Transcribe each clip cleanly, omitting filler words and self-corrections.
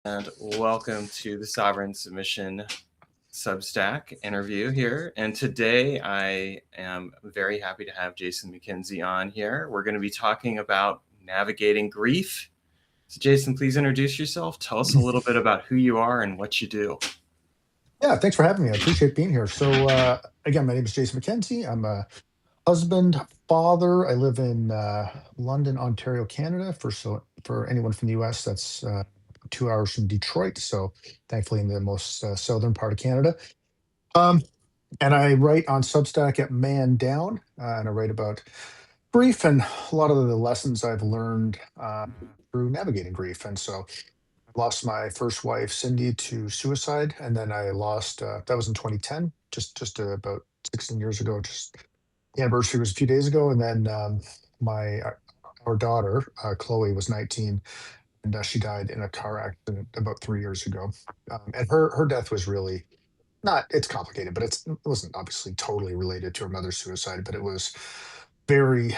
and welcome to the Sovereign Submission Substack interview here. And today I am very happy to have Jason MacKenzie on here. We're going to be talking about navigating grief. So, Jason, please introduce yourself. Tell us a little bit about who you are and what you do. Yeah, thanks for having me. I appreciate being here. Again, my name is Jason MacKenzie. I'm a husband, father. I live in London, Ontario, Canada. For anyone from the US, that's 2 hours from Detroit. So, thankfully, in the most southern part of Canada. Um, and I write on Substack at Man Down, and I write about grief and a lot of the lessons I've learned through navigating grief. And so, lost my first wife, Cindy, to suicide, and then I lost. That was in 2010, just about 16 years ago. Just the anniversary was a few days ago, and then my our daughter, Chloe, was 19, and she died in a car accident about 3 years ago. And her death was really not. It's complicated, but it wasn't obviously totally related to her mother's suicide, but it was very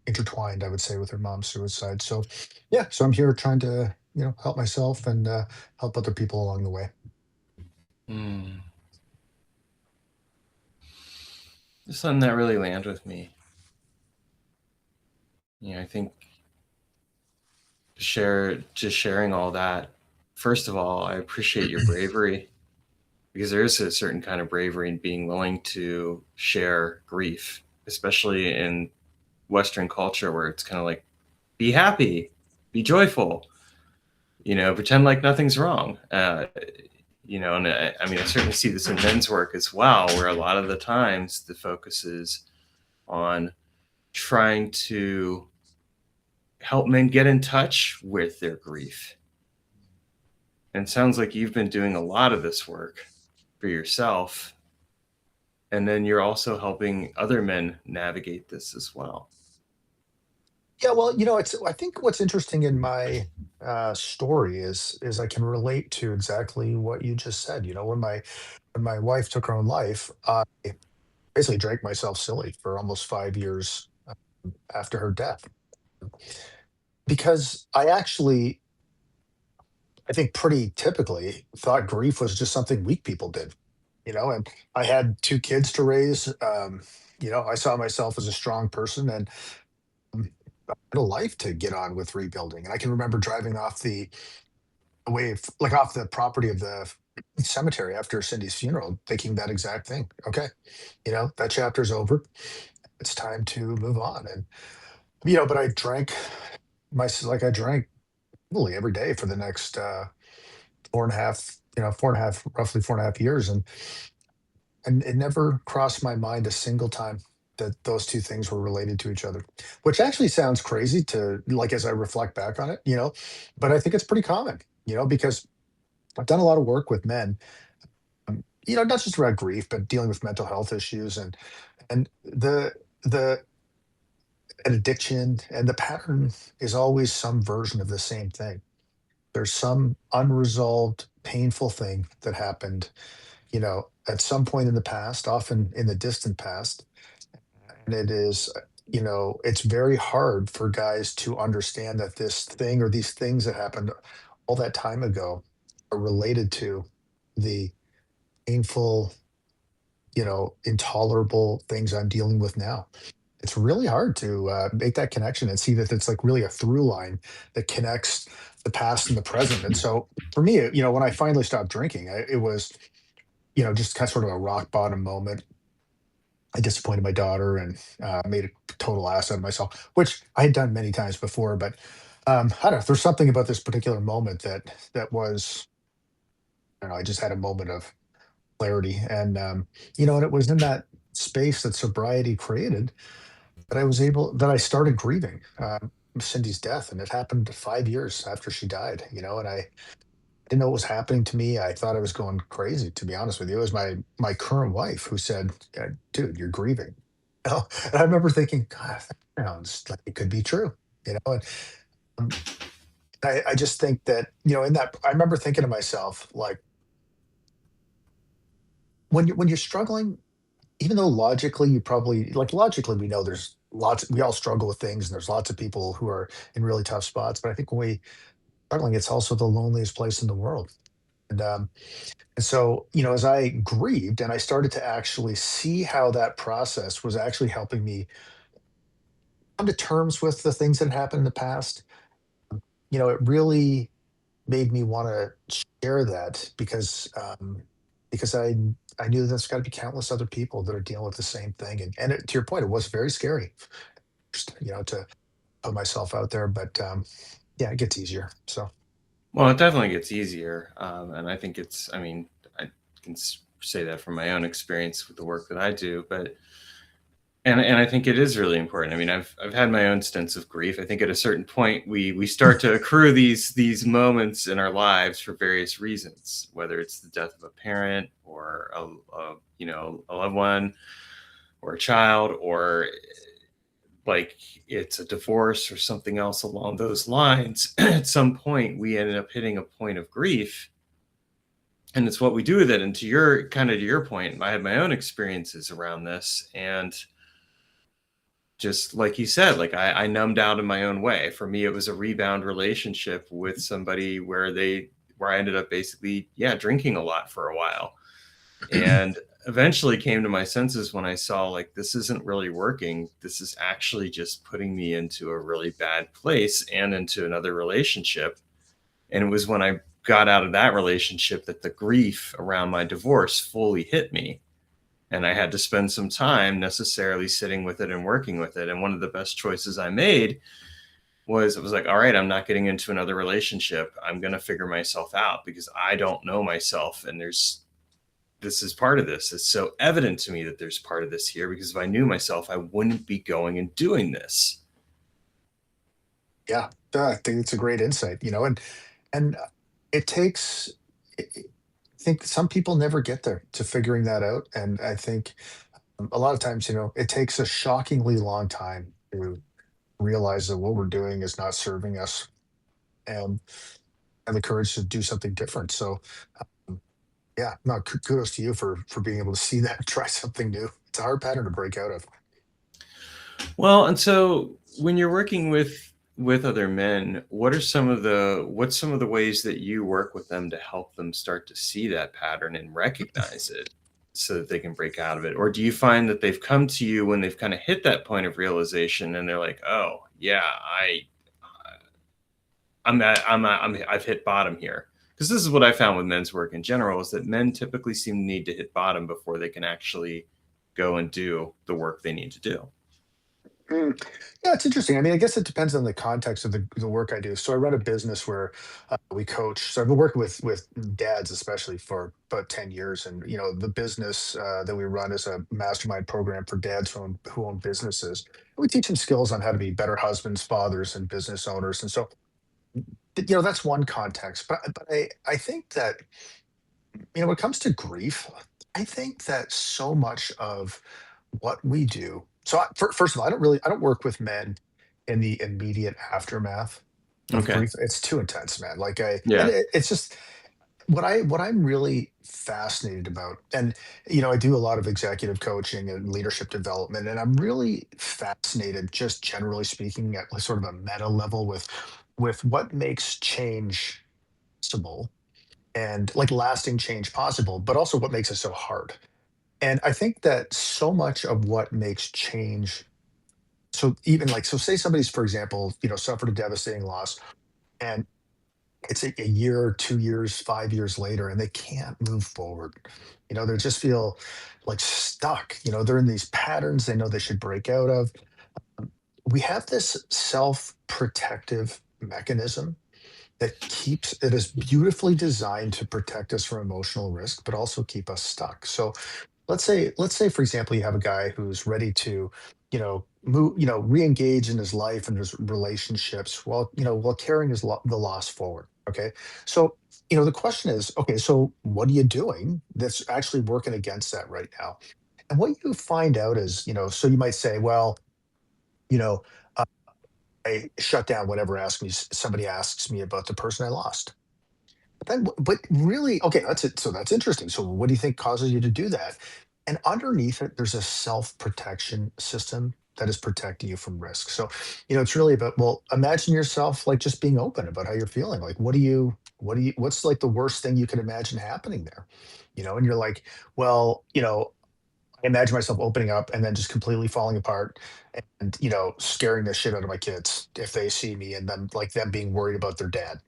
intertwined, I would say, with her mom's suicide. So, yeah, so I'm here trying to help myself and help other people along the way. Hmm. There's something that really landed with me. I think just sharing all that. First of all, I appreciate your bravery because there is a certain kind of bravery in being willing to share grief, especially in Western culture where it's kind of like, be happy, be joyful, pretend like nothing's wrong. And I mean, I certainly see this in men's work as well, where a lot of the times the focus is on trying to help men get in touch with their grief. And it sounds like you've been doing a lot of this work for yourself. And then you're also helping other men navigate this as well. Yeah, well, it's I think what's interesting in my story is I can relate to exactly what you just said. When my wife took her own life, I basically drank myself silly for almost 5 years after her death because I think pretty typically thought grief was just something weak people did, and I had two kids to raise. I saw myself as a strong person and I had a life to get on with rebuilding. And I can remember driving off the like off the property of the cemetery after Cindy's funeral, thinking that exact thing. Okay, that chapter's over. It's time to move on. And, but I drank I drank really every day for the next four and a half, roughly 4.5 years. And it never crossed my mind a single time that those two things were related to each other, which actually sounds crazy to like as I reflect back on it, but I think it's pretty common, because I've done a lot of work with men, not just about grief, but dealing with mental health issues and the an addiction, and the pattern is always some version of the same thing. There's some unresolved, painful thing that happened, at some point in the past, often in the distant past. And it's very hard for guys to understand that this thing or these things that happened all that time ago are related to the painful, intolerable things I'm dealing with now. It's really hard to make that connection and see that it's like really a through line that connects the past and the present. And so for me, when I finally stopped drinking, it was, just kind of sort of a rock bottom moment. I disappointed my daughter and made a total ass out of myself, which I had done many times before. But I don't know. There's something about this particular moment that was, I don't know. I just had a moment of clarity, and it was in that space that sobriety created that I started grieving Cindy's death, and it happened 5 years after she died. And I didn't know what was happening to me. I thought I was going crazy, to be honest with you. It was my current wife who said, "Yeah, dude, you're grieving." And I remember thinking, God, that sounds like it could be true. And um, I just think that, in that, I remember thinking to myself, like, when you're struggling, even though logically you probably like logically we know we all struggle with things and there's lots of people who are in really tough spots. But I think when we struggling, it's also the loneliest place in the world. And and so, as I grieved and I started to actually see how that process was actually helping me come to terms with the things that happened in the past, it really made me want to share that because I knew there's got to be countless other people that are dealing with the same thing. To your point, it was very scary, just, to put myself out there, but yeah, it gets easier. So Well, it definitely gets easier, and I think it's. I mean, I can say that from my own experience with the work that I do, but and I think it is really important. I mean, I've had my own stints of grief. I think at a certain point we start to accrue these moments in our lives for various reasons, whether it's the death of a parent or a loved one or a child, or like it's a divorce or something else along those lines. At some point we ended up hitting a point of grief, and it's what we do with it. And to your point, I had my own experiences around this, and just like you said, like I numbed out in my own way. For me, it was a rebound relationship with somebody where I ended up basically, yeah, drinking a lot for a while, and eventually came to my senses when I saw like this isn't really working. This is actually just putting me into a really bad place and into another relationship. And it was when I got out of that relationship that the grief around my divorce fully hit me. And I had to spend some time necessarily sitting with it and working with it. And one of the best choices I made was it was like, all right, I'm not getting into another relationship. I'm going to figure myself out because I don't know myself. And this is part of this. It's so evident to me that there's part of this here because if I knew myself, I wouldn't be going and doing this. yeah, I think it's a great insight, and it takes. I think some people never get there to figuring that out, and I think a lot of times, it takes a shockingly long time to realize that what we're doing is not serving us, and the courage to do something different. So, um, yeah, no, kudos to you for being able to see that and try something new. It's a hard pattern to break out of. Well, and so when you're working with other men, what's some of the ways that you work with them to help them start to see that pattern and recognize it so that they can break out of it? Or do you find that they've come to you when they've kind of hit that point of realization and they're like, "Oh, yeah, I've hit bottom here." Because this is what I found with men's work in general is that men typically seem to need to hit bottom before they can actually go and do the work they need to do. Mm. Yeah, it's interesting. I mean, I guess it depends on the context of the work I do. So I run a business where we coach. So I've been working with dads, especially for about 10 years, and the business that we run is a mastermind program for dads who own businesses. We teach them skills on how to be better husbands, fathers, and business owners. And so that's one context. But I think that when it comes to grief, I think that so much of what we do. So, first of all, I don't work with men in the immediate aftermath of Okay. grief. It's too intense, man. And Yeah. it's just what I'm really fascinated about. And I do a lot of executive coaching and leadership development, and I'm really fascinated, just generally speaking, at like sort of a meta level with what makes change possible and like lasting change possible, but also what makes it so hard. And I think that so much of what makes change so even like so say somebody's, for example, suffered a devastating loss and it's a year, 2 years, 5 years later, and they can't move forward. They just feel like stuck. They're in these patterns they know they should break out of. We have this self-protective mechanism that keeps it is beautifully designed to protect us from emotional risk, but also keep us stuck. So let's say for example you have a guy who's ready to move re-engage in his life and his relationships while carrying the loss forward. Okay, so the question is, okay, so what are you doing that's actually working against that right now? And what you find out is, so you might say, well, you know uh, I shut down whenever somebody asks me about the person I lost. But really, okay, that's it. So that's interesting. So what do you think causes you to do that? And underneath it, there's a self-protection system that is protecting you from risk. So, it's really about, well, imagine yourself like just being open about how you're feeling. Like, what's like the worst thing you could imagine happening there? And you're like, well, I imagine myself opening up and then just completely falling apart and, scaring the shit out of my kids if they see me and then like them being worried about their dad.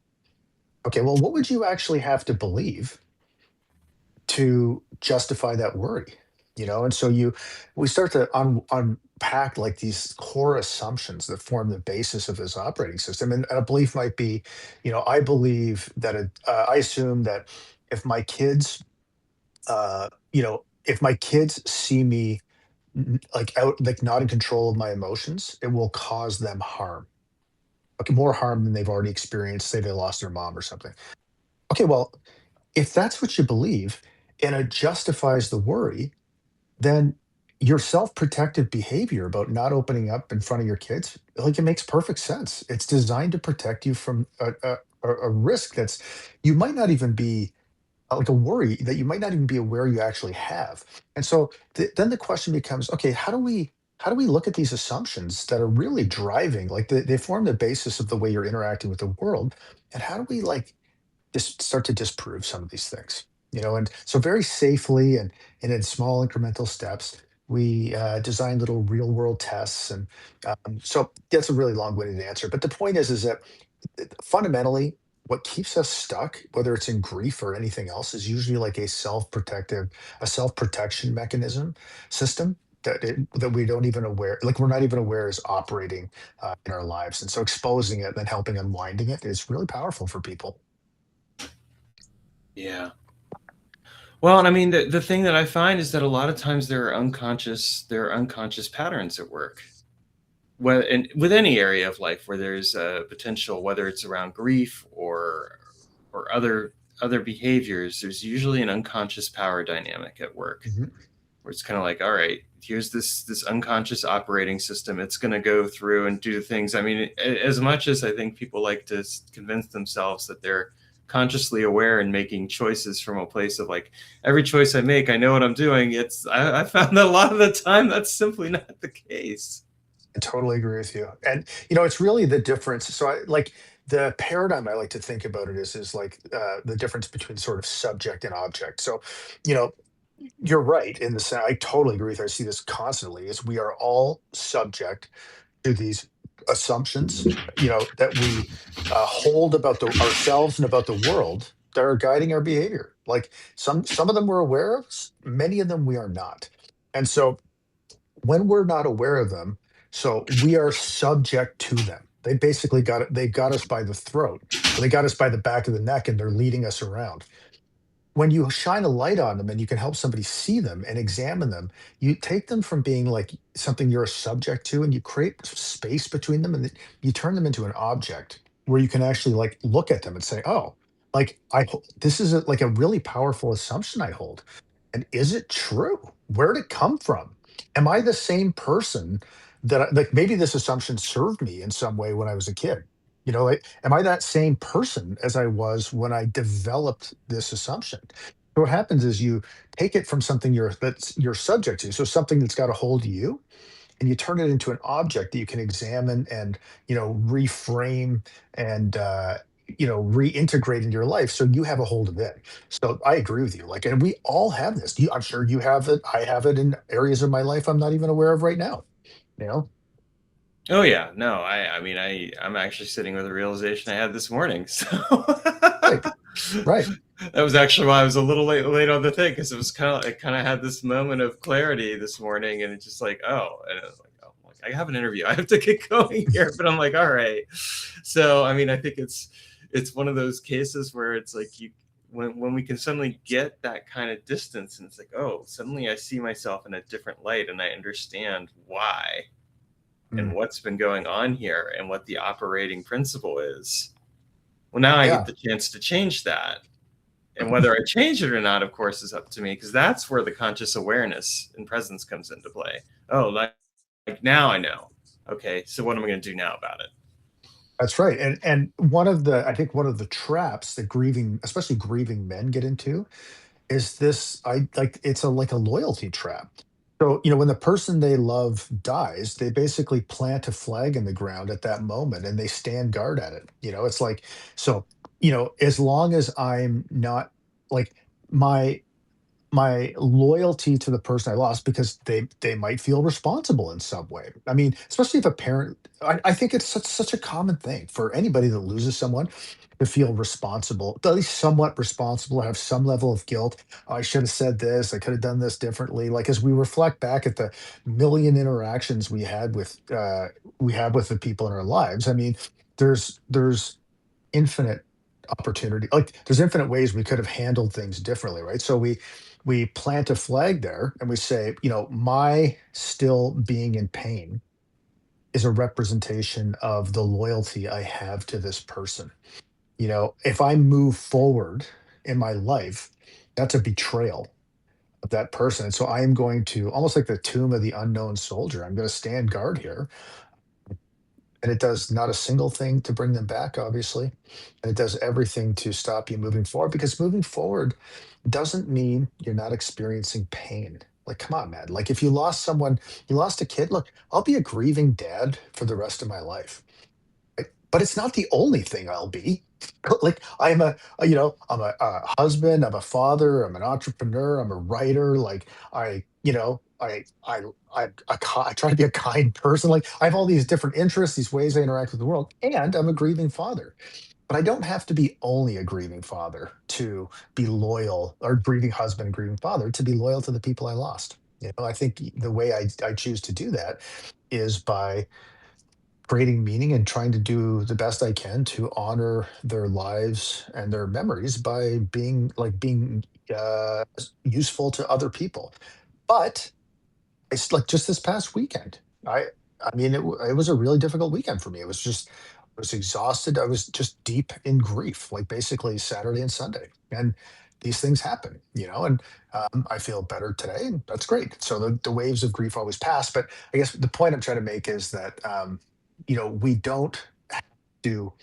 Okay, well, what would you actually have to believe to justify that worry? And so we start to unpack like these core assumptions that form the basis of this operating system. And a belief might be, I believe that I assume that if my kids, if my kids see me like out, like not in control of my emotions, it will cause them harm, like more harm than they've already experienced. Say they lost their mom or something. Okay, well, if that's what you believe and it justifies the worry, then your self-protective behavior about not opening up in front of your kids, like it makes perfect sense. It's designed to protect you from a risk that's you might not even be like a worry that you might not even be aware you actually have. And so then the question becomes, okay, how do we look at these assumptions that are really driving, like they form the basis of the way you're interacting with the world, and how do we like just start to disprove some of these things? And so very safely and in small incremental steps, we design little real world tests, and so that's a really long-winded answer. But the point is that fundamentally, what keeps us stuck, whether it's in grief or anything else, is usually like a self-protection mechanism system that we don't even aware, like we're not even aware is operating in our lives. And so exposing it and then helping unwinding it is really powerful for people. Yeah. Well, and I mean, the thing that I find is that a lot of times there are unconscious patterns at work. Well, and with any area of life where there's a potential, whether it's around grief or other behaviors, there's usually an unconscious power dynamic at work Mhm. where it's kind of like, all right, here's this unconscious operating system. It's going to go through and do things. I mean, as much as I think people like to convince themselves that they're consciously aware and making choices from a place of like every choice I make, I know what I'm doing. I found that a lot of the time that's simply not the case. I totally agree with you. And it's really the difference. So I like the paradigm I like to think about it is like the difference between sort of subject and object. So, you know, you're right in the sense. I totally agree with you. I see this constantly. Is we are all subject to these assumptions, that we hold about ourselves and about the world that are guiding our behavior. Like some of them we're aware of, many of them we are not. And so when we're not aware of them, so we are subject to them. They basically got it. They got us by the throat, or they got us by the back of the neck, and they're leading us around. When you shine a light on them and you can help somebody see them and examine them, you take them from being like something you're a subject to, and you create space between them, and you turn them into an object where you can actually like look at them and say, "Oh, like this is like a really powerful assumption I hold, and is it true? Where did it come from? Am I the same person like maybe this assumption served me in some way when I was a kid? Like, am I that same person as I was when I developed this assumption?" So what happens is you take it from something you're subject to, so something that's got a hold of you, and you turn it into an object that you can examine and reframe and reintegrate into your life so you have a hold of it. So I agree with you, like, and we all have this. I'm sure you have it. I have it in areas of my life I'm not even aware of right now. you know Oh yeah, no, I mean I'm actually sitting with a realization I had this morning. So right, right. that was actually why I was a little late on the thing because it kind of had this moment of clarity this morning, and it's just like and I was like I have an interview, I have to get going here, but I'm like all right. So I mean I think it's one of those cases where it's like you when we can suddenly get that kind of distance and it's like oh suddenly I see myself in a different light and I understand why and Mm. what's been going on here and what the operating principle is. Well, now I get Yeah, the chance to change that. And whether I change it or not, of course, is up to me because that's where the conscious awareness and presence comes into play. Oh, like now I know. Okay, so what am I going to do now about it? that's right. And I think one of the traps that grieving, especially grieving men, get into is this. I like it's a like a loyalty trap. So, when the person they love dies, they basically plant a flag in the ground at that moment and they stand guard at it. It's like, so, as long as I'm not like my my loyalty to the person I lost, because they might feel responsible in some way. I mean, especially if a parent, I think it's such a common thing for anybody that loses someone to feel responsible, at least somewhat responsible, have some level of guilt. "Oh, I should have said this. I could have done this differently." Like as we reflect back at the million interactions we have with the people in our lives. I mean, there's infinite opportunity. Like there's infinite ways we could have handled things differently, right? So we plant a flag there and we say, my still being in pain is a representation of the loyalty I have to this person. If I move forward in my life, that's a betrayal of that person. And so I am going to, almost like the tomb of the unknown soldier, I'm going to stand guard here. And it does not a single thing to bring them back, obviously. And it does everything to stop you moving forward, because moving forward doesn't mean you're not experiencing pain. Like, come on, man. Like, if you lost someone, you lost a kid, look, I'll be a grieving dad for the rest of my life. Right? But it's not the only thing I'll be. Like, I'm a husband, I'm a father, I'm an entrepreneur, I'm a writer. Like, I, you know, I try to be a kind person. Like, I have all these different interests, these ways I interact with the world, and I'm a grieving father. But I don't have to be only a grieving father to be loyal, or grieving husband and grieving father to be loyal to the people I lost. I think the way I choose to do that is by creating meaning and trying to do the best I can to honor their lives and their memories by being useful to other people. But it's like just this past weekend. I mean, it was a really difficult weekend for me. I was exhausted. I was just deep in grief, like basically Saturday and Sunday. And these things happen, and I feel better today, and that's great. So the waves of grief always pass. But I guess the point I'm trying to make is that, we don't do,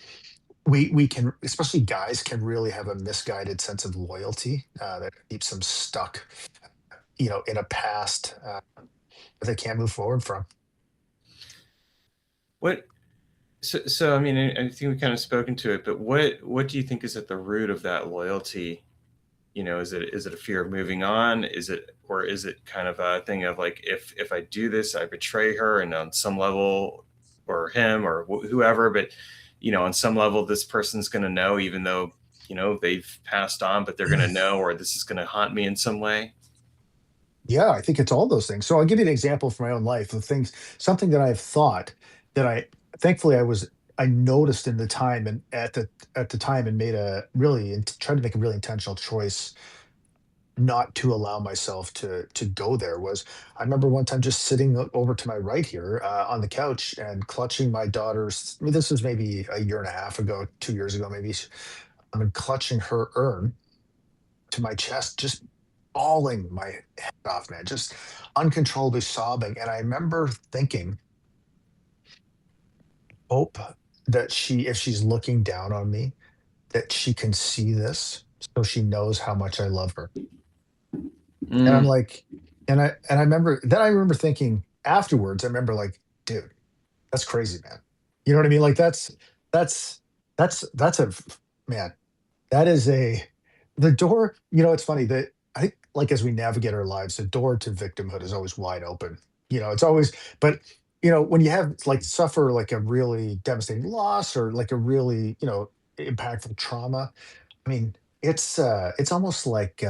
we can, especially guys, can really have a misguided sense of loyalty that keeps them stuck, in a past that they can't move forward from. What so I mean, I think we kind of spoken to it, but what do you think is at the root of that loyalty? Is it a fear of moving on? Is it kind of a thing of like, if I do this, I betray her, and on some level, or him, or whoever, but on some level, this person's going to know, even though they've passed on, but they're going to know, or this is going to haunt me in some way. Yeah, I think it's all those things. So I'll give you an example from my own life of things, something that I've thought that thankfully I noticed in the time, and at the time, and tried to make a really intentional choice not to allow myself to go there. Was, I remember one time just sitting over to my right here on the couch and clutching my daughter's. I mean, this was maybe a year and a half ago, 2 years ago, maybe. I mean, clutching her urn to my chest, just bawling my head off, man, just uncontrollably sobbing. And I remember thinking, hope that if she's looking down on me, that she can see this, so she knows how much I love her. And I'm Mm. like, and I remember thinking afterwards, I remember like, dude, that's crazy, man. You know what I mean? Like that's that's man, that is the door. It's funny that I think, like, as we navigate our lives, the door to victimhood is always wide open. It's always, but when you have, like, suffer like a really devastating loss, or like a really, impactful trauma. I mean, it's almost like,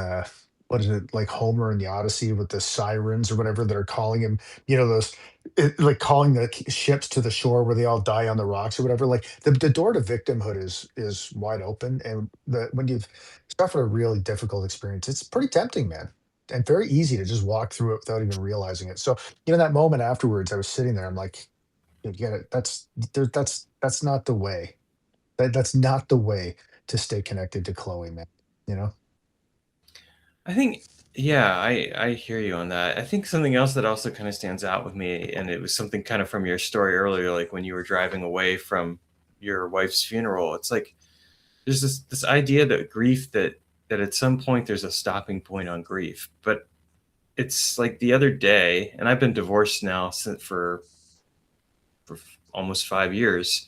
what is it, like Homer in the Odyssey with the sirens or whatever that are calling him, those, like calling the ships to the shore where they all die on the rocks or whatever. Like the door to victimhood is wide open, and when you've suffered a really difficult experience, it's pretty tempting, man, and very easy to just walk through it without even realizing it. So, that moment afterwards, I was sitting there, I'm like, you get it. That's not the way. That's not the way to stay connected to Chloe, man. You know? I think, yeah, I hear you on that. I think something else that also kind of stands out with me, and it was something kind of from your story earlier, like when you were driving away from your wife's funeral. It's like there's this idea that grief, that at some point there's a stopping point on grief, but it's like the other day, and I've been divorced now for almost 5 years.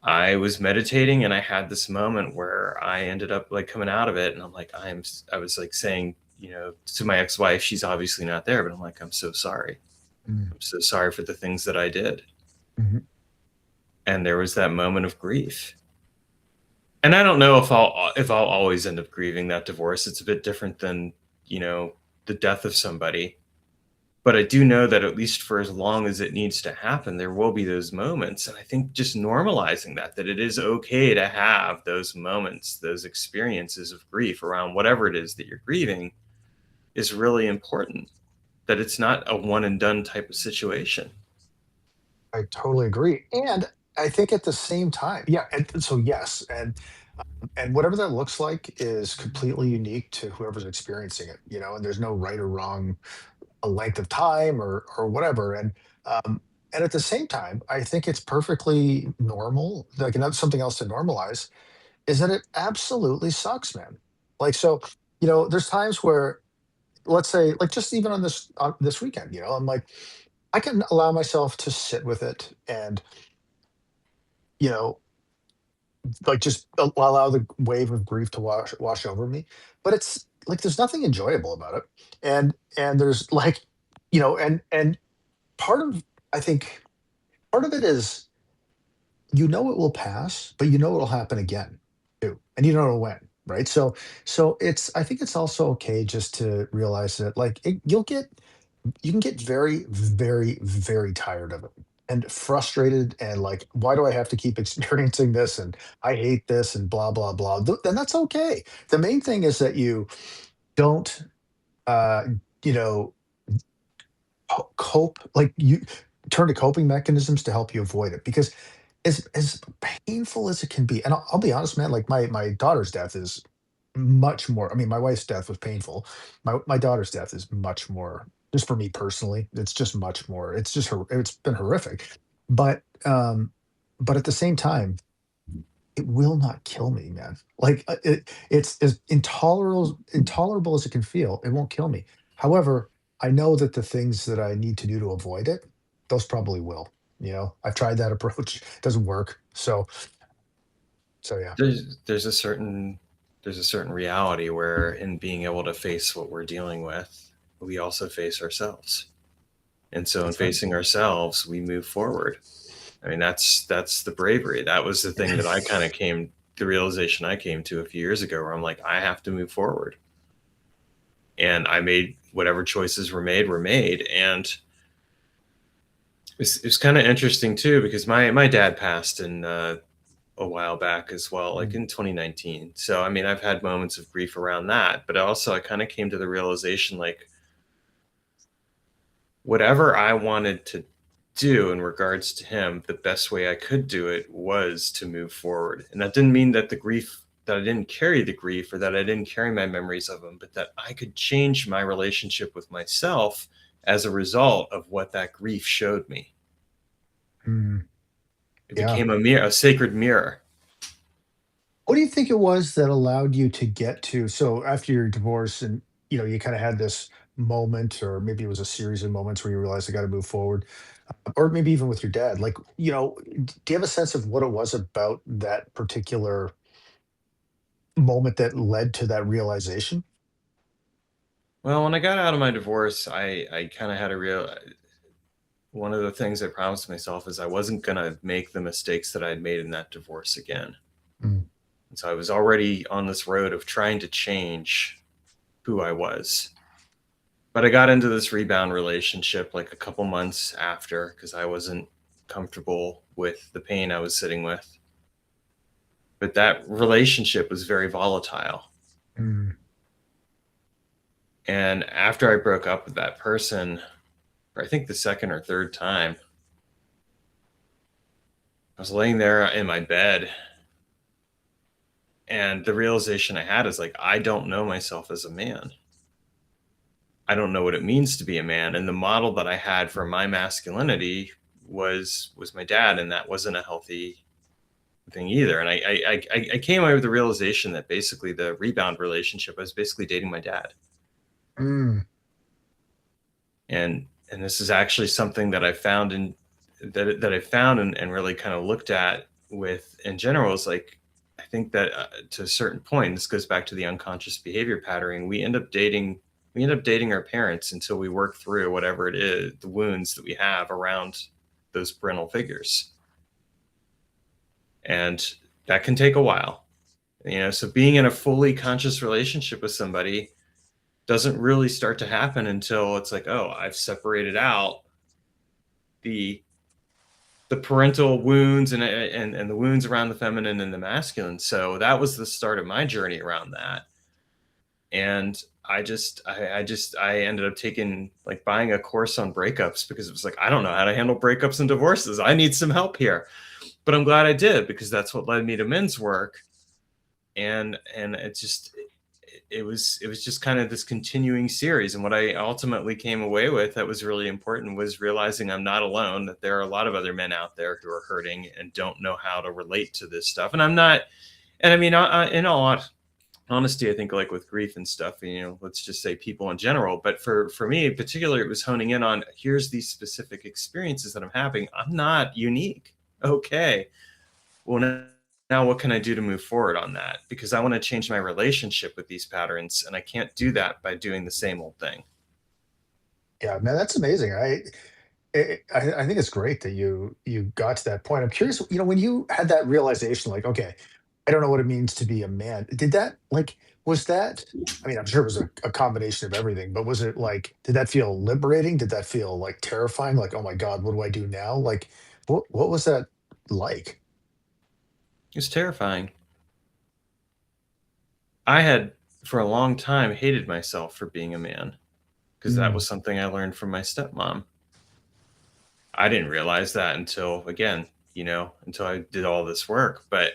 I was meditating and I had this moment where I ended up like coming out of it, and I'm like, I was like saying, to my ex-wife, she's obviously not there, but I'm like, I'm so sorry. Mm. I'm so sorry for the things that I did. Mhm. And there was that moment of grief. And I don't know if I'll always end up grieving that divorce. It's a bit different than, you know, the death of somebody. But I do know that at least for as long as it needs to happen, there will be those moments. And I think just normalizing that it is okay to have those moments, those experiences of grief around whatever it is that you're grieving is really important. That it's not a one and done type of situation. I totally agree. And I think at the same time, yeah, and so yes, and whatever that looks like is completely unique to whoever's experiencing it, and there's no right or wrong a length of time or whatever. Um and at the same time, I think it's perfectly normal, like another something else to normalize is that it absolutely sucks, man. Like so, there's times where let's say like just even on this weekend, I'm like I can allow myself to sit with it and you know like just allow the wave of grief to wash over me, but it's like there's nothing enjoyable about it. And there's like and part of I think part of it is it will pass, but it'll happen again too, and you don't know when, right? So it's I think it's also okay just to realize that like you can get very, very, very tired of it and frustrated and like, why do I have to keep experiencing this? And I hate this and blah, blah, blah. Then that's okay. The main thing is that you don't, uh, you know, cope, like you turn to coping mechanisms to help you avoid it because as painful as it can be, and I'll be honest, man, like my daughter's death is much more. I mean, my wife's death was painful. My daughter's death is much more. Just for me personally, it's just much more. It's just it's been horrific, but but at the same time, it will not kill me, man. Like it's as intolerable as it can feel. It won't kill me. However, I know that the things that I need to do to avoid it, those probably will. I've tried that approach. It doesn't work. So yeah. There's a certain reality where in being able to face what we're dealing with, we also face ourselves. And so in That's right. facing ourselves, we move forward. I mean, that's the bravery. That was the thing that the realization I came to a few years ago, where I'm like, I have to move forward. And I made whatever choices were made. And it's kind of interesting too, because my dad passed in a while back as well, like Mm, in 2019. So, I mean, I've had moments of grief around that, but also I kind of came to the realization like, whatever I wanted to do in regards to him, the best way I could do it was to move forward. And that didn't mean that I didn't carry the grief or that I didn't carry my memories of him, but that I could change my relationship with myself as a result of what that grief showed me. mm, It yeah. became a sacred mirror. What do you think it was that allowed you to get to so after your divorce and you kind of had this moment or maybe it was a series of moments where you realized I got to move forward or maybe even with your dad like do you have a sense of what it was about that particular moment that led to that realization? Well, when I got out of my divorce, I kind of had a real one of the things I promised myself is I wasn't going to make the mistakes that I'd made in that divorce again. Mm, And so I was already on this road of trying to change who I was. But I got into this rebound relationship like a couple months after because I wasn't comfortable with the pain I was sitting with. But that relationship was very volatile. mm, And after I broke up with that person, for I think the second or third time, I was laying there in my bed. And the realization I had is like, I don't know myself as a man. I don't know what it means to be a man. And the model that I had for my masculinity was my dad, and that wasn't a healthy thing either. And I came away with the realization that basically the rebound relationship I was basically dating my dad. mm. And this is actually something that I found in that I found and really kind of looked at with in general is like I think that to a certain point, this goes back to the unconscious behavior patterning. We end up dating our parents until we work through whatever it is, the wounds that we have around those parental figures, and that can take a while. So being in a fully conscious relationship with somebody doesn't really start to happen until it's like, oh, I've separated out the the parental wounds and the wounds around the feminine and the masculine. So that was the start of my journey around that. And I ended up taking like buying a course on breakups because it was like, I don't know how to handle breakups and divorces. I need some help here. But I'm glad I did, because that's what led me to men's work. And it was just kind of this continuing series. And what I ultimately came away with that was really important was realizing I'm not alone, that there are a lot of other men out there who are hurting and don't know how to relate to this stuff. And I'm not, and I mean, in all honesty, I think like with grief and stuff, let's just say people in general. But for me in particular, it was honing in on, here's these specific experiences that I'm having. I'm not unique. Okay. Well, now what can I do to move forward on that? Because I want to change my relationship with these patterns, and I can't do that by doing the same old thing. Yeah, man, that's amazing. I think it's great that you got to that point. I'm curious, when you had that realization, like, okay, I don't know what it means to be a man. Did that like was that? I mean, I'm sure it was a combination of everything, but was it like, did that feel liberating? Did that feel like terrifying? Like, oh my God, what do I do now? Like, what was that like? It's terrifying. I had, for a long time, hated myself for being a man because that Mm, was something I learned from my stepmom. I didn't realize that until, again, until I did all this work. But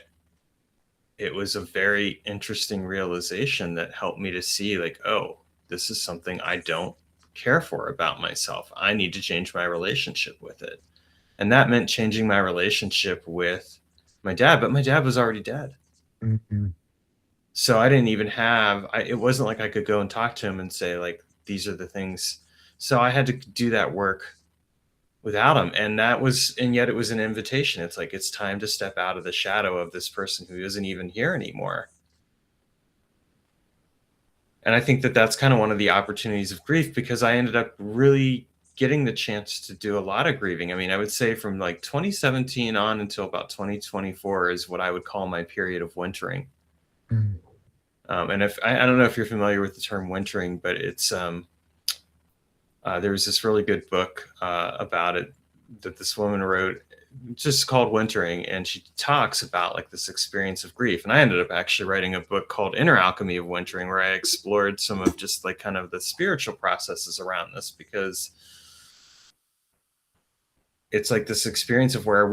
it was a very interesting realization that helped me to see, like, oh, this is something I don't care for about myself. I need to change my relationship with it. And that meant changing my relationship with my dad, but my dad was already dead. mm, mm, So I didn't even it wasn't like I could go and talk to him and say, like, these are the things. So I had to do that work without him. And yet it was an invitation. It's like, it's time to step out of the shadow of this person who isn't even here anymore. And I think that that's kind of one of the opportunities of grief, because I ended up really getting the chance to do a lot of grieving. I mean, I would say from like 2017 on until about 2024 is what I would call my period of wintering. mm. And if I don't know if you're familiar with the term wintering, but it's there was this really good book about it that this woman wrote, just called Wintering, and she talks about like this experience of grief. And I ended up actually writing a book called Inner Alchemy of Wintering, where I explored some of just like kind of the spiritual processes around this, because it's like this experience of where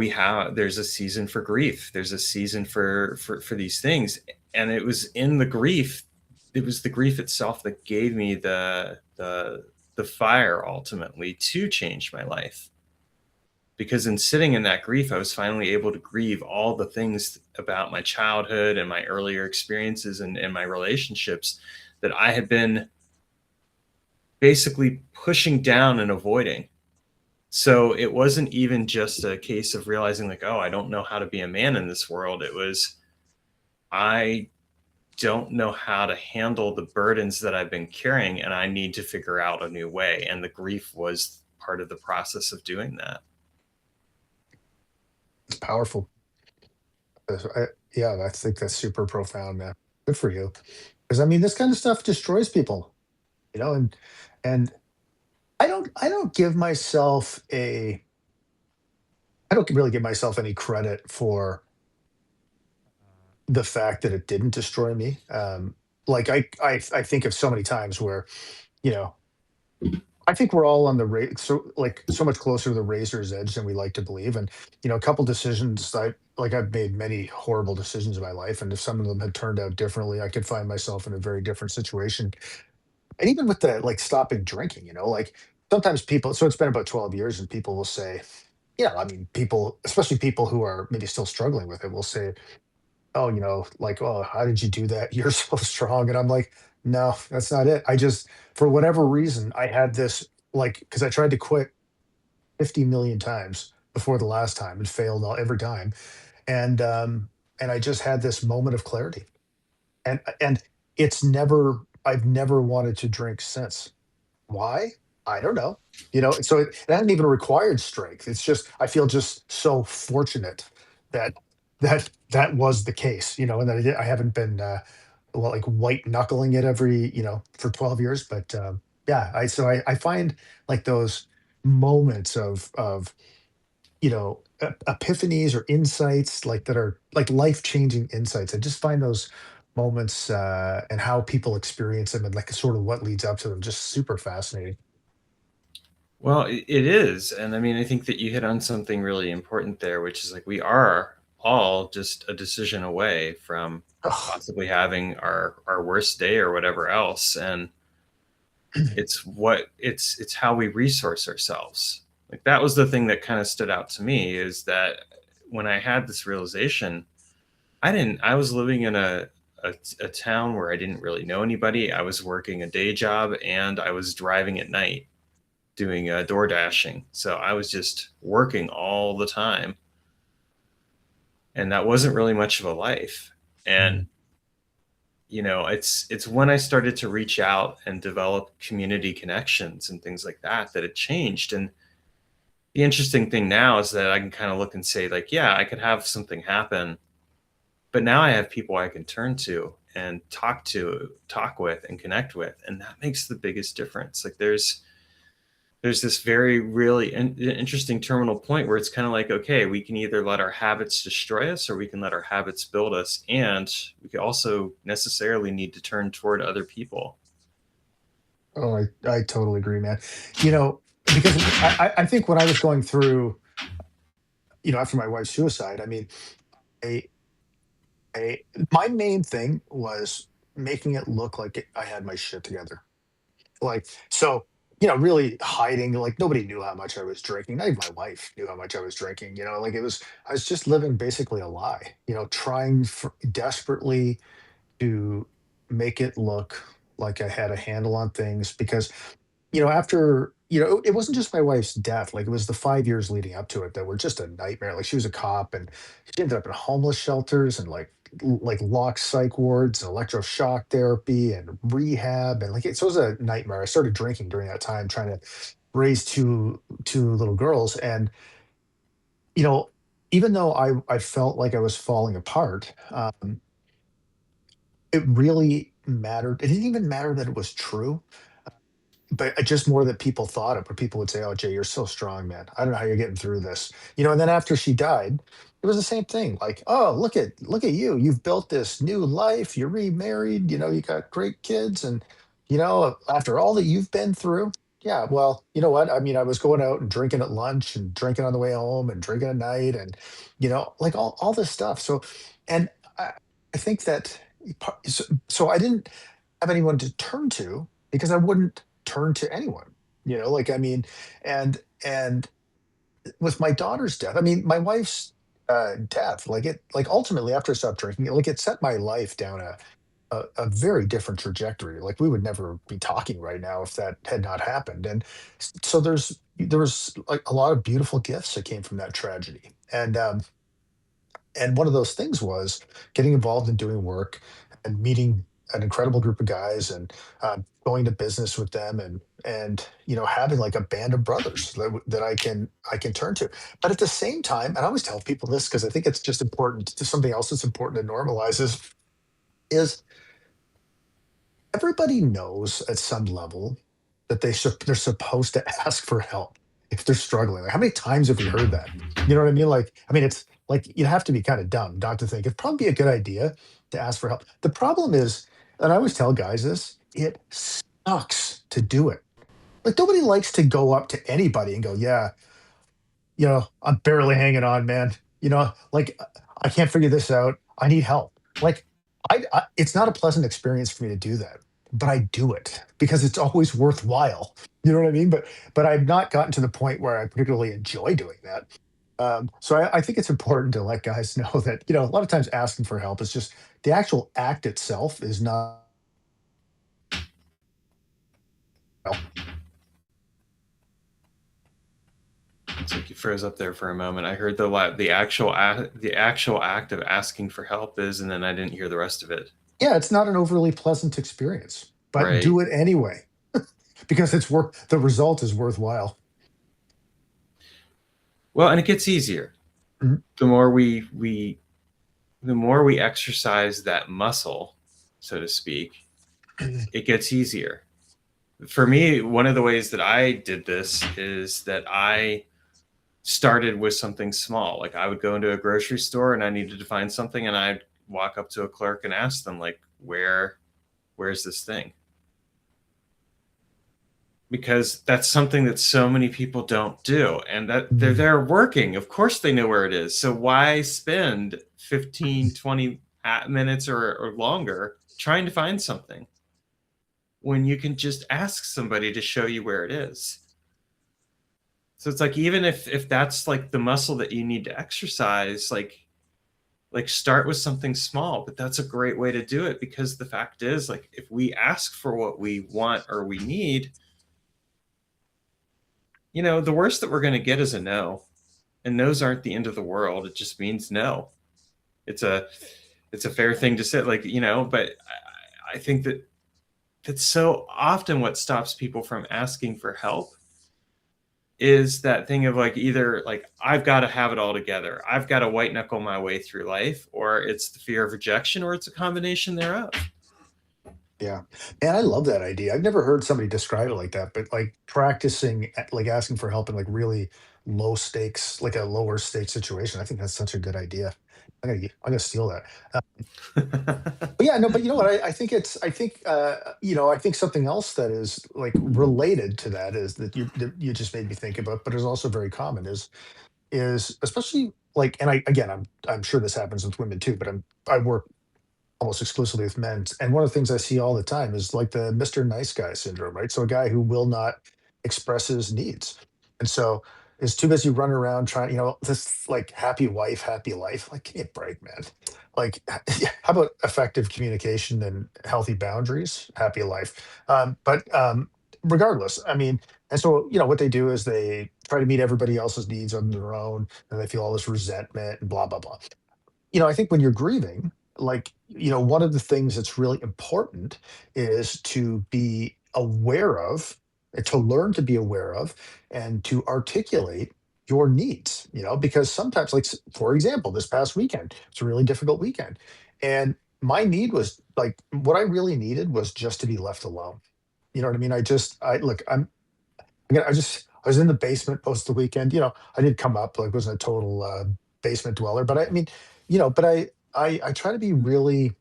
there's a season for grief, there's a season for these things. And it was the grief itself that gave me the fire ultimately to change my life. Because in sitting in that grief, I was finally able to grieve all the things about my childhood and my earlier experiences and my relationships that I had been basically pushing down and avoiding. So it wasn't even just a case of realizing, like, oh, I don't know how to be a man in this world. It was, I don't know how to handle the burdens that I've been carrying, and I need to figure out a new way. And the grief was part of the process of doing that. It's powerful. Yeah, I think that's super profound, man. Good for you. Because I mean, this kind of stuff destroys people, and I don't give myself I don't really give myself any credit for the fact that it didn't destroy me. Like I think of so many times where, you know, I think we're all on the so much closer to the razor's edge than we like to believe. And a couple decisions I've made many horrible decisions in my life, and if some of them had turned out differently, I could find myself in a very different situation. And even with the like stopping drinking, like sometimes people. So it's been about 12 years, and people will say, I mean, people, especially people who are maybe still struggling with it, will say, "Oh, like, oh, how did you do that? You're so strong." And I'm like, "No, that's not it. I just, for whatever reason, I had this like, because I tried to quit 50 million times before the last time and failed every time. And and I just had this moment of clarity. And I've never wanted to drink since. Why? I don't know. So it hasn't even required strength. It's just I feel just so fortunate that that was the case, and that I haven't been well, like white knuckling it every, for 12 years. But yeah, I find like those moments of epiphanies or insights, like that are like life-changing insights. I just find those moments and how people experience them and like sort of what leads up to them just super fascinating. Well, it is. And I mean, I think that you hit on something really important there, which is like we are all just a decision away from Ugh. possibly having our worst day or whatever else. And it's how we resource ourselves. Like that was the thing that kind of stood out to me is that when I had this realization, I was living in a town where I didn't really know anybody. I was working a day job and I was driving at night doing door dashing. So I was just working all the time, and that wasn't really much of a life. And Mm. it's when I started to reach out and develop community connections and things like that that it changed. And the interesting thing now is that I can kind of look and say like, yeah, I could have something happen, but now I have people I can turn and talk with, and connect with, and that makes the biggest difference. Like there's this very really interesting terminal point where it's kind of like, okay, we can either let our habits destroy us or we can let our habits build us, and we could also necessarily need to turn toward other people. Oh, I totally agree, man. You know, because I think when I was going through, after my wife's suicide, I mean, I, I my main thing was making it look like I had my shit together. Like, so, really hiding, like nobody knew how much I was drinking. Not even my wife knew how much I was drinking, like I was just living basically a lie, trying desperately to make it look like I had a handle on things because after, it wasn't just my wife's death. Like it was the 5 years leading up to it that were just a nightmare. Like she was a cop and she ended up in homeless shelters and like locked psych wards and electroshock therapy and rehab. And like, so it was a nightmare. I started drinking during that time, trying to raise two little girls. And, you know, even though I felt like I was falling apart, it really mattered. It didn't even matter that it was true. But just more that people thought it, where people would say, "Oh, Jay, you're so strong, man. I don't know how you're getting through this." And then after she died, it was the same thing. Like, "Oh, look at you. You've built this new life. You're remarried. You got great kids, and after all that you've been through, yeah. Well, you know what? I mean, I was going out and drinking at lunch and drinking on the way home and drinking at night, and like all this stuff. So, and I think that so I didn't have anyone to turn to because I wouldn't turn to anyone. Like I mean, and with my daughter's death, I mean, my wife's death, like ultimately after I stopped drinking, like it set my life down a very different trajectory. Like we would never be talking right now if that had not happened. And so there was like a lot of beautiful gifts that came from that tragedy. And one of those things was getting involved in doing work and meeting an incredible group of guys and going to business with them and having like a band of brothers that I can turn to. But at the same time, and I always tell people this because I think it's just important to something else that's important to normalize is everybody knows at some level that they're supposed to ask for help if they're struggling. Like, how many times have we heard that? You know what I mean? Like, I mean, it's like you have to be kind of dumb not to think it'd probably be a good idea to ask for help. The problem is, and I always tell guys this, it sucks to do it. Like nobody likes to go up to anybody and go, "Yeah, I'm barely hanging on, man. Like I can't figure this out. I need help." Like it's not a pleasant experience for me to do that, but I do it because it's always worthwhile. You know what I mean? But I've not gotten to the point where I particularly enjoy doing that. So I think it's important to let guys know that a lot of times asking for help is just the actual act itself is not. It's like you froze up there for a moment. I heard the actual act of asking for help is, and then I didn't hear the rest of it. Yeah, it's not an overly pleasant experience, but Right. do it anyway because it's worth the result is worthwhile. Well, and it gets easier. Mhm. The more we exercise that muscle, so to speak, it gets easier. For me, one of the ways that I did this is that I started with something small. Like I would go into a grocery store and I needed to find something, and I'd walk up to a clerk and ask them, like, where's this thing? Because that's something that so many people don't do, and that they're Mhm. there working, of course they know where it is, so why spend 15, 20 minutes or longer trying to find something when you can just ask somebody to show you where it is? So it's like, even if that's like the muscle that you need to exercise, like start with something small. But that's a great way to do it, because the fact is, like, if we ask for what we want or we need, the worst that we're going to get is a no. And no's aren't the end of the world. It just means no. It's a fair thing to say, like, but I think that that's so often what stops people from asking for help, is that thing of, like, either like, I've got to have it all together, I've got to white knuckle my way through life, or it's the fear of rejection, or it's a combination thereof. Yeah. And I love that idea. I've never heard somebody describe it like that, but like practicing, like asking for help in like really low stakes, like a lower stakes situation. I think that's such a good idea. I'm gonna steal that. But yeah, no, but you know what? I think something else that is like related to that is that you just made me think about, but is also very common is especially like, and I'm sure this happens with women too, but I work almost exclusively with men. And one of the things I see all the time is like the Mr. Nice Guy syndrome, right? So a guy who will not express his needs. And so is too busy running around trying, this like happy wife, happy life. Like, give me a break, man. Like, how about effective communication and healthy boundaries? Happy life. But regardless, I mean, and so, what they do is they try to meet everybody else's needs on their own, and they feel all this resentment and blah, blah, blah. I think when you're grieving, like, one of the things that's really important is to be aware of, to learn to be aware of, and to articulate your needs, because sometimes, like, for example, this past weekend, it's a really difficult weekend. And my need was like, what I really needed was just to be left alone. You know what I mean? Look, I was in the basement most of the weekend. I did come up, like, wasn't a total basement dweller, but I mean, but I try to be really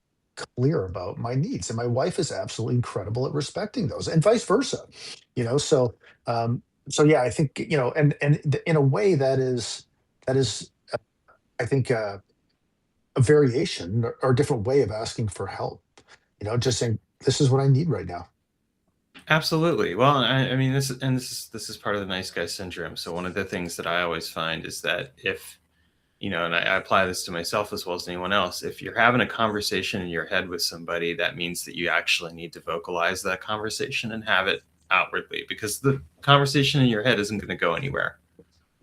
clear about my needs, and my wife is absolutely incredible at respecting those, and vice versa. So yeah, I think, in a way that is I think a variation or a different way of asking for help. Just saying, this is what I need right now. Absolutely. Well, I mean, this is part of the nice guy syndrome. So one of the things that I always find is that, if and I apply this to myself as well as anyone else, if you're having a conversation in your head with somebody, that means that you actually need to vocalize that conversation and have it outwardly, because the conversation in your head isn't going to go anywhere.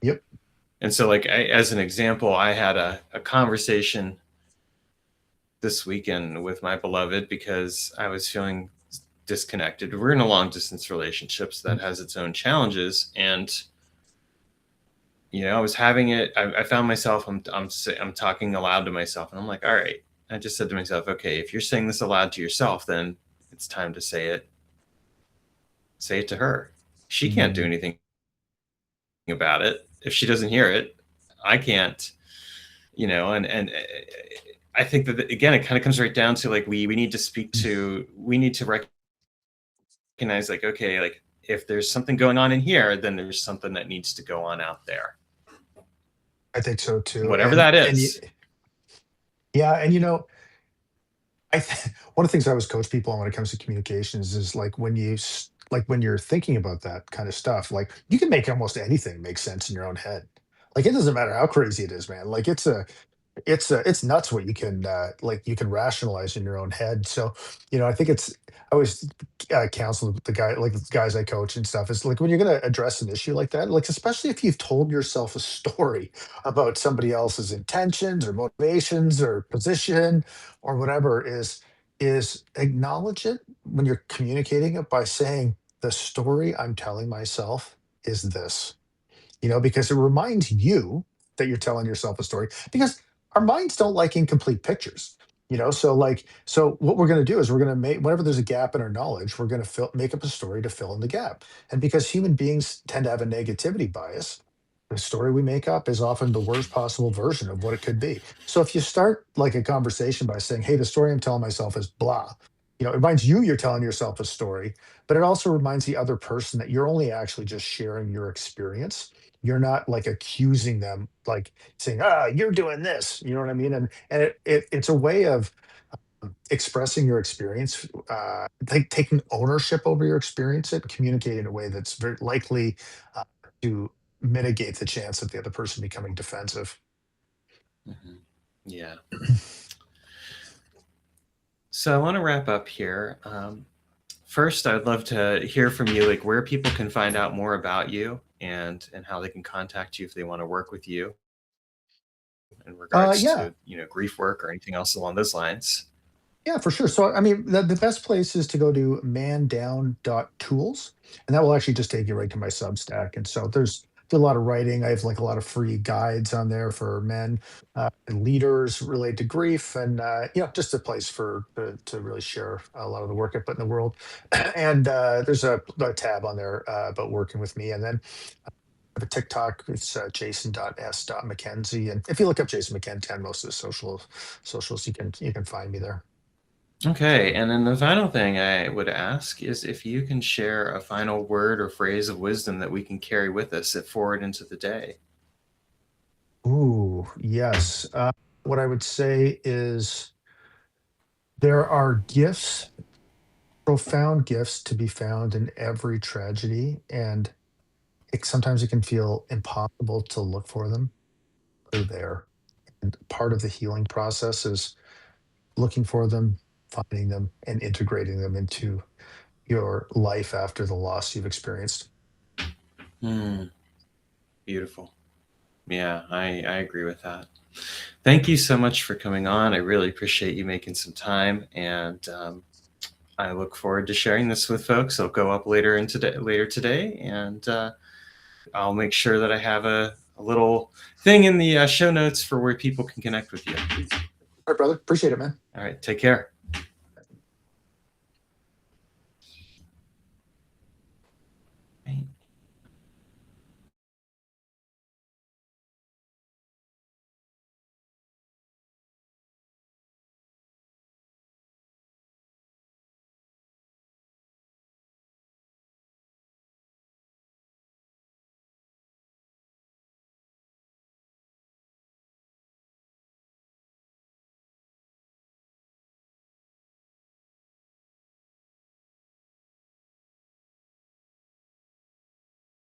Yep. And so, like, as an example, I had a conversation this weekend with my beloved because I was feeling disconnected. We're in a long distance relationship, so that has its own challenges. And I was having it. I found myself. I'm talking aloud to myself, and I'm like, all right. I just said to myself, okay, if you're saying this aloud to yourself, then it's time to say it. Say it to her. She can't do Mm. anything about it. If she doesn't hear it, I can't. And I think that, again, it kind of comes right down to, like, we need to recognize, like, okay, like, if there's something going on in here, then there's something that needs to go on out there, I think so too. whatever And that and is. yeah, and one of the things I always coach people on when it comes to communications is like like when you're thinking about that kind of stuff, like you can make almost anything make sense in your own head. Like it doesn't matter how crazy it is, man. Like It's nuts what you can like you can rationalize in your own head. So, I think it's I always counsel the guys I coach and stuff is like when you're going to address an issue like that, like especially if you've told yourself a story about somebody else's intentions or motivations or position or whatever is acknowledge it when you're communicating it by saying the story I'm telling myself is this, because it reminds you that you're telling yourself a story because our minds don't like incomplete pictures. So what we're going to do is we're going to make whenever there's a gap in our knowledge, we're going to make up a story to fill in the gap. And because human beings tend to have a negativity bias, the story we make up is often the worst possible version of what it could be. So if you start like a conversation by saying, "Hey, the story I'm telling myself is blah," it reminds you you're telling yourself a story, but it also reminds the other person that you're only actually just sharing your experience. You're not like accusing them, like saying, "Ah, you're doing this." You know what I mean? And it's a way of expressing your experience, taking ownership over your experience, and communicating in a way that's very likely uh, to mitigate the chance of the other person becoming defensive. Mm-hmm. Yeah. So I want to wrap up here. First, I'd love to hear from you, like where people can find out more about you and how they can contact you if they want to work with you in regards Yeah, to grief work or anything else along those lines. yeah, for sure. So, I mean, the best place is to go to mandown.tools, and that will actually just take you right to my Substack. And so there's a lot of writing. I have like a lot of free guides on there for men and leaders related to grief, and just a place to really share a lot of the work I put in the world. And there's a tab on there about working with me, and then I have a TikTok. It's jason.s.mckenzie, and if you look up Jason MacKenzie on most of the socials, you can find me there. Okay, and then the final thing I would ask is if you can share a final word or phrase of wisdom that we can carry with us it forward into the day. Ooh, yes. What I would say is there are gifts, profound gifts to be found in every tragedy, and sometimes it can feel impossible to look for them. They're there. And part of the healing process is looking for them, finding them, and integrating them into your life after the loss you've experienced. Hmm, beautiful. Yeah, I agree with that. Thank you so much for coming on. I really appreciate you making some time, and I look forward to sharing this with folks. I'll go up later today, and I'll make sure that I have a little thing in the show notes for where people can connect with you. All right, brother. Appreciate it, man. All right, take care.